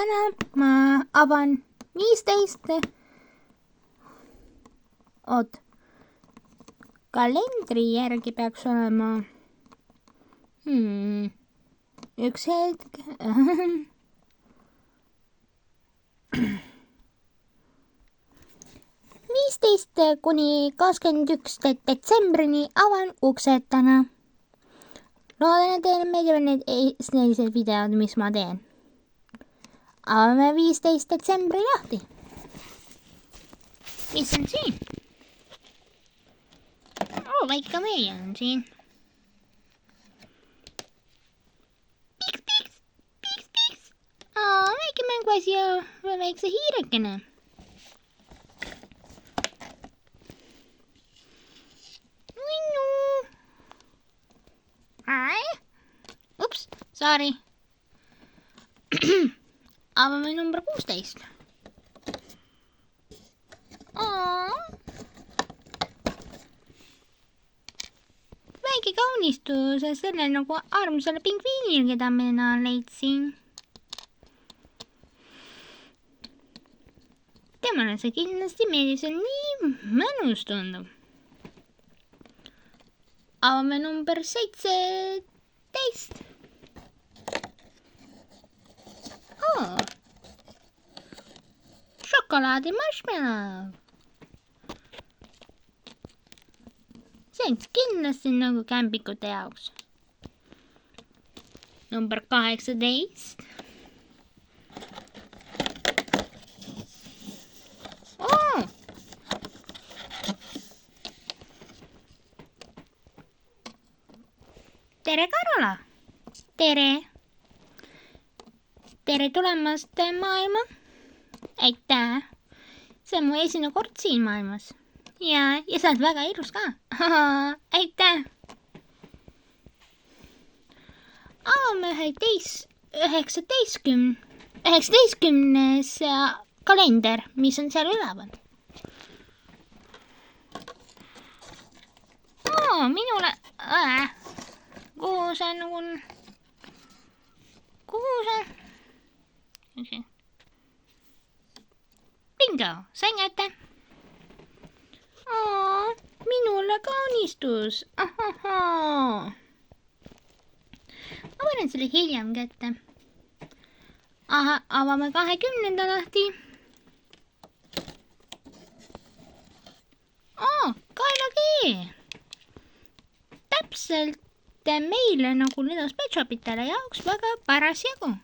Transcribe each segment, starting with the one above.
täna ma avan 15. Kalendri järgi peaks olema üks hetk. 15 kuni 21 detsembrini avan uksed täna. Loodan, et teile meeldivad need sellised videod, mis ma teen. Avame 15 detsembri lahti. Mis on siin? Väike meie on siin. Piks. Väike mänguasi ja väikse hiirekene. Ups, sorry. Avame number 16. Väike kaunistus selle nagu armsale pingviinil, keda mina leidsin. Temale see kindlasti meeldib, see on nii mõnus tundub. Avame number 17. Šokolaadi marshmallow. See on kindlasti nagu kämpikute jaoks. Number 18. Tere, Karola! Tere! Tere tulemast maailma! Aitäh! See on mu esimene kord siin maailmas. Ja sa oled väga ilus ka. Aitäh! Avame 19. kalender, mis on seal üleval. Minule... Kuhu see nagu on? Kuhu see? Bingo, sain kätte. Minule kaunistus. Ma panen selle hiljem kätte. Avame 20. lahti. Kaelagi. Täpselt meile nagu Lidos Pet Shopitele jaoks väga parasjagu.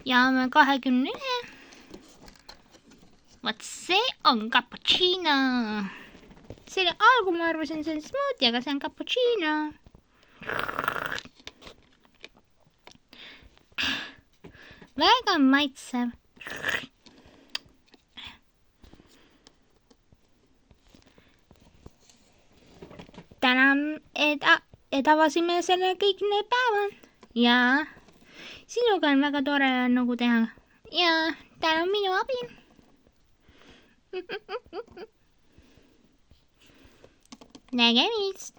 Ja me 21. Vaat see on cappuccino. Selle algu ma arvasin, see on smoothie, aga see on cappuccino. Väga maitsev. Täna avasime selle kõik need päevad ja sinuga on väga tore nagu teha ja täna minu abi. Nägemist!